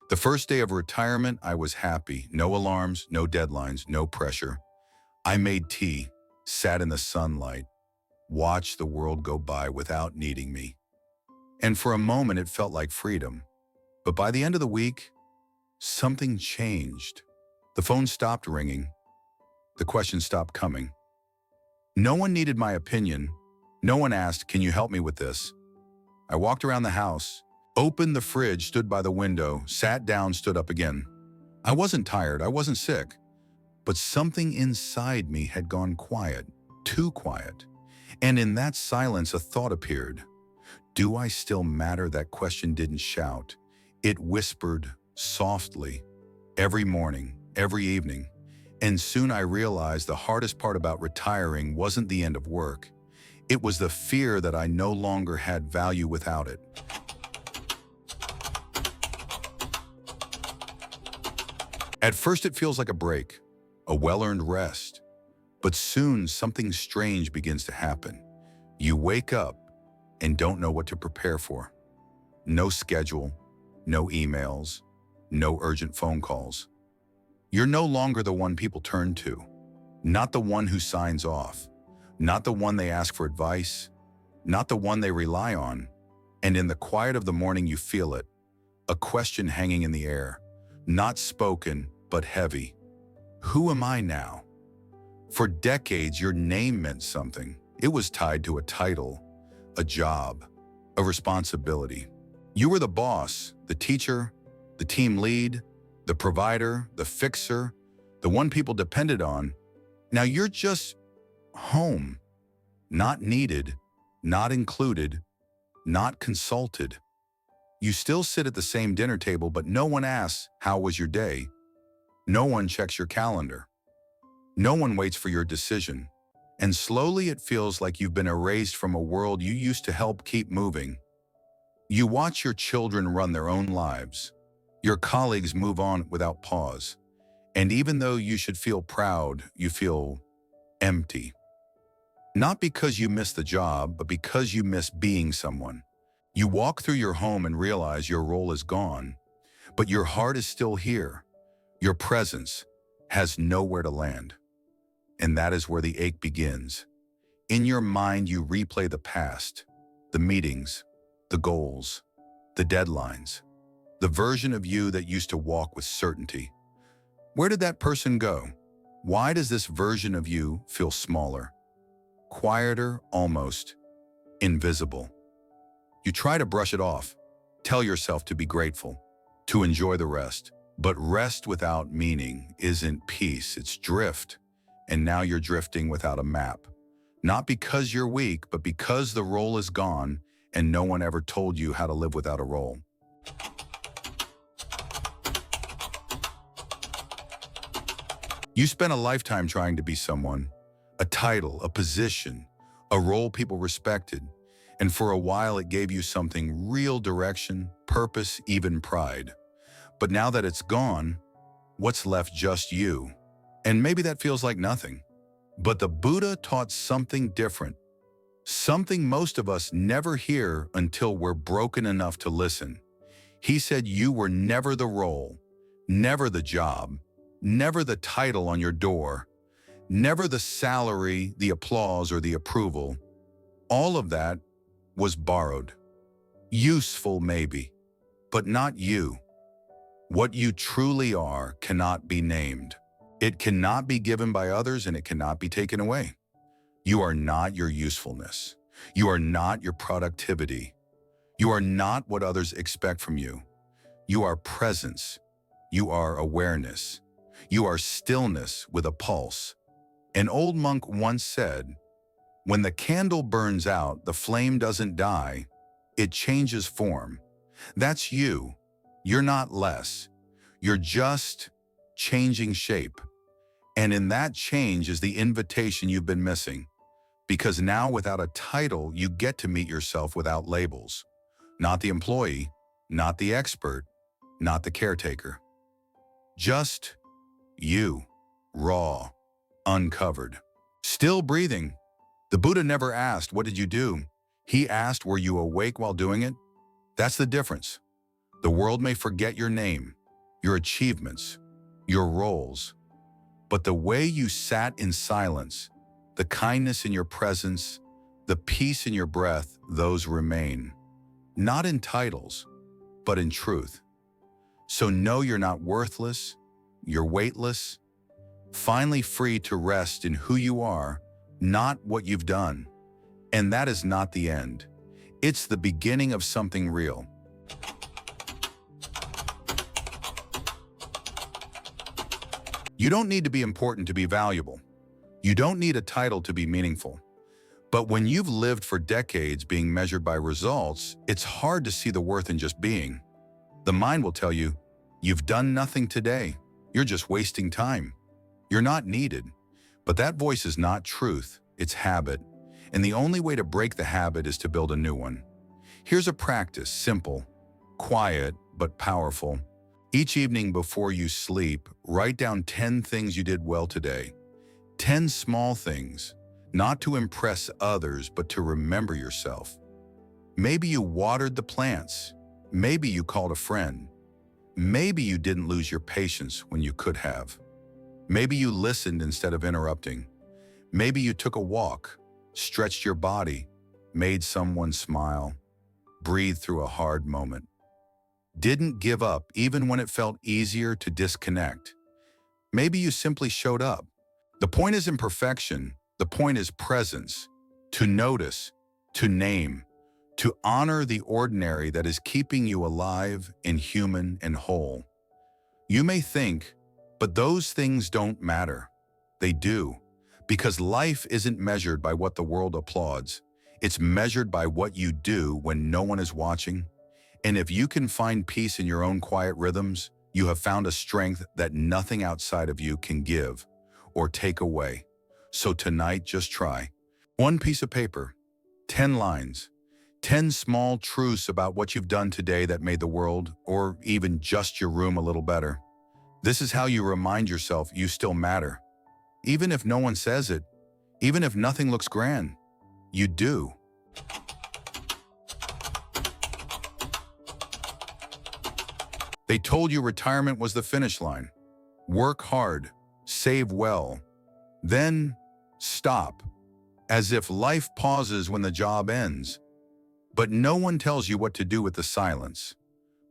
The first day of retirement, I was happy. No alarms, no deadlines, no pressure. I made tea, sat in the sunlight, watched the world go by without needing me. And for a moment, it felt like freedom. But by the end of the week, something changed. The phone stopped ringing. The questions stopped coming. No one needed my opinion. No one asked, "Can you help me with this?" I walked around the house, opened the fridge, stood by the window, sat down, stood up again. I wasn't tired, I wasn't sick, but something inside me had gone quiet, too quiet. And in that silence, a thought appeared. Do I still matter? That question didn't shout. It whispered softly, every morning, every evening. And soon I realized the hardest part about retiring wasn't the end of work. It was the fear that I no longer had value without it. At first it feels like a break, a well-earned rest. But soon something strange begins to happen. You wake up and don't know what to prepare for. No schedule, no emails, no urgent phone calls. You're no longer the one people turn to, not the one who signs off, not the one they ask for advice, not the one they rely on. And in the quiet of the morning you feel it, a question hanging in the air, not spoken but heavy. Who am I now? For decades, your name meant something. It was tied to a title, a job, a responsibility. You were the boss, the teacher, the team lead, the provider, the fixer, the one people depended on. Now you're just home, not needed, not included, not consulted. You still sit at the same dinner table, but no one asks, "How was your day?" No one checks your calendar. No one waits for your decision. And slowly it feels like you've been erased from a world you used to help keep moving. You watch your children run their own lives. Your colleagues move on without pause. And even though you should feel proud, you feel empty. Not because you miss the job, but because you miss being someone. You walk through your home and realize your role is gone, but your heart is still here. Your presence has nowhere to land. And that is where the ache begins. In your mind, you replay the past, the meetings, the goals, the deadlines, the version of you that used to walk with certainty. Where did that person go? Why does this version of you feel smaller, quieter, almost invisible? You try to brush it off, tell yourself to be grateful, to enjoy the rest. But rest without meaning isn't peace, it's drift. And now you're drifting without a map. Not because you're weak, but because the role is gone and no one ever told you how to live without a role. You spent a lifetime trying to be someone, a title, a position, a role people respected. And for a while it gave you something real: direction, purpose, even pride. But now that it's gone, what's left? Just you. And maybe that feels like nothing. But the Buddha taught something different. Something most of us never hear until we're broken enough to listen. He said you were never the role, never the job, never the title on your door, never the salary, the applause, or the approval. All of that was borrowed. Useful maybe, but not you. What you truly are cannot be named. It cannot be given by others, and it cannot be taken away. You are not your usefulness. You are not your productivity. You are not what others expect from you. You are presence. You are awareness. You are stillness with a pulse. An old monk once said, "When the candle burns out, the flame doesn't die, it changes form." That's you. You're not less. You're just changing shape. And in that change is the invitation you've been missing. Because now, without a title, you get to meet yourself without labels. Not the employee, not the expert, not the caretaker. Just you, raw, uncovered, still breathing. The Buddha never asked, "What did you do?" He asked, "Were you awake while doing it?" That's the difference. The world may forget your name, your achievements, your roles. But the way you sat in silence, the kindness in your presence, the peace in your breath, those remain. Not in titles, but in truth. So know you're not worthless, you're weightless, finally free to rest in who you are, not what you've done. And that is not the end. It's the beginning of something real. You don't need to be important to be valuable. You don't need a title to be meaningful. But when you've lived for decades being measured by results, it's hard to see the worth in just being. The mind will tell you, you've done nothing today. You're just wasting time. You're not needed. But that voice is not truth, it's habit. And the only way to break the habit is to build a new one. Here's a practice, simple, quiet, but powerful. Each evening before you sleep, write down 10 things you did well today. 10 small things, not to impress others, but to remember yourself. Maybe you watered the plants. Maybe you called a friend. Maybe you didn't lose your patience when you could have. Maybe you listened instead of interrupting. Maybe you took a walk, stretched your body, made someone smile, breathed through a hard moment. Didn't give up even when it felt easier to disconnect. Maybe you simply showed up. The point isn't perfection, the point is presence, to notice, to name, to honor the ordinary that is keeping you alive and human and whole. You may think, but those things don't matter. They do, because life isn't measured by what the world applauds. It's measured by what you do when no one is watching. And if you can find peace in your own quiet rhythms, you have found a strength that nothing outside of you can give or take away. So tonight, just try. One piece of paper, 10 lines, 10 small truths about what you've done today that made the world, or even just your room, a little better. This is how you remind yourself you still matter. Even if no one says it, even if nothing looks grand, you do. They told you retirement was the finish line. Work hard, save well, then stop, as if life pauses when the job ends. But no one tells you what to do with the silence,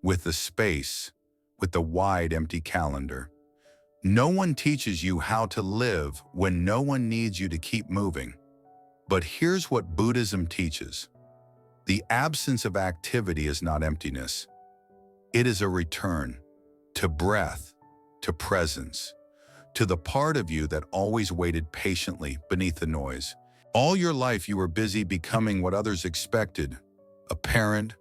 with the space, with the wide, empty calendar. No one teaches you how to live when no one needs you to keep moving. But here's what Buddhism teaches. The absence of activity is not emptiness. It is a return to breath, to presence, to the part of you that always waited patiently beneath the noise. All your life you were busy becoming what others expected: a parent,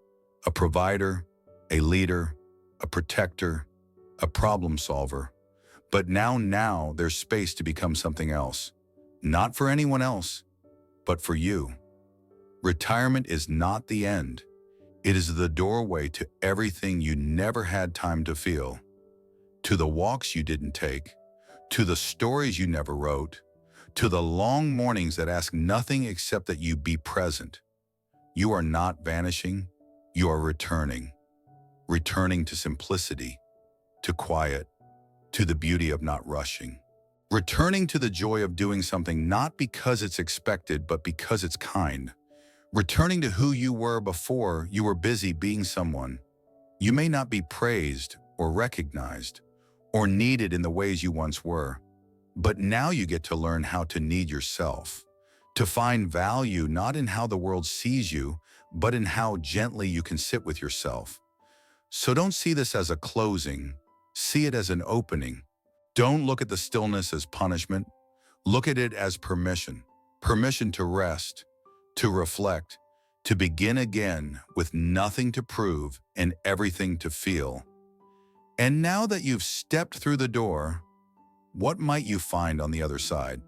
a provider, a leader, a protector, a problem solver. But now there's space to become something else. Not for anyone else, but for you. Retirement is not the end. It is the doorway to everything you never had time to feel, to the walks you didn't take, to the stories you never wrote, to the long mornings that ask nothing except that you be present. You are not vanishing, you are returning. Returning to simplicity, to quiet, to the beauty of not rushing. Returning to the joy of doing something not because it's expected, but because it's kind. Returning to who you were before you were busy being someone. You may not be praised or recognized or needed in the ways you once were, but now you get to learn how to need yourself, to find value not in how the world sees you, but in how gently you can sit with yourself. So don't see this as a closing, see it as an opening. Don't look at the stillness as punishment. Look at it as permission. Permission to rest, to reflect, to begin again with nothing to prove and everything to feel. And now that you've stepped through the door, what might you find on the other side?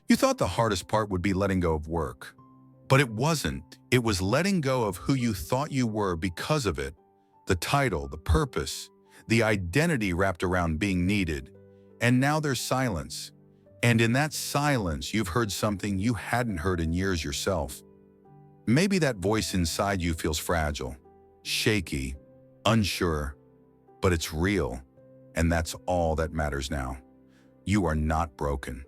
You thought the hardest part would be letting go of work. But it wasn't. It was letting go of who you thought you were because of it. The title, the purpose, the identity wrapped around being needed. And now there's silence. And in that silence, you've heard something you hadn't heard in years yourself. Maybe that voice inside you feels fragile, shaky, unsure, but it's real, and that's all that matters now. You are not broken.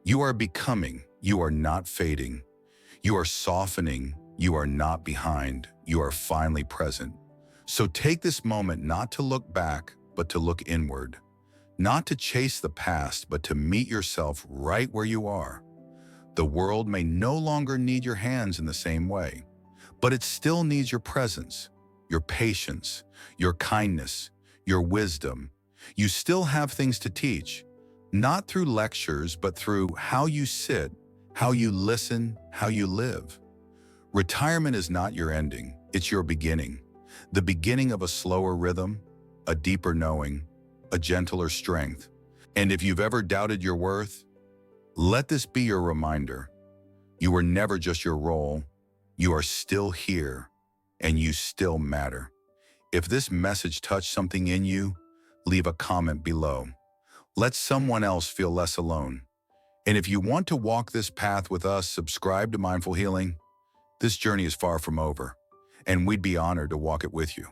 You are becoming. You are not fading. You are softening. You are not behind. You are finally present. So take this moment not to look back, but to look inward. Not to chase the past, but to meet yourself right where you are. The world may no longer need your hands in the same way, but it still needs your presence, your patience, your kindness, your wisdom. You still have things to teach, not through lectures, but through how you sit, how you listen, how you live. Retirement is not your ending, it's your beginning. The beginning of a slower rhythm, a deeper knowing, a gentler strength. And if you've ever doubted your worth, let this be your reminder. You were never just your role. You are still here, and you still matter. If this message touched something in you, leave a comment below. Let someone else feel less alone. And if you want to walk this path with us, subscribe to Mindful Healing. This journey is far from over, and we'd be honored to walk it with you.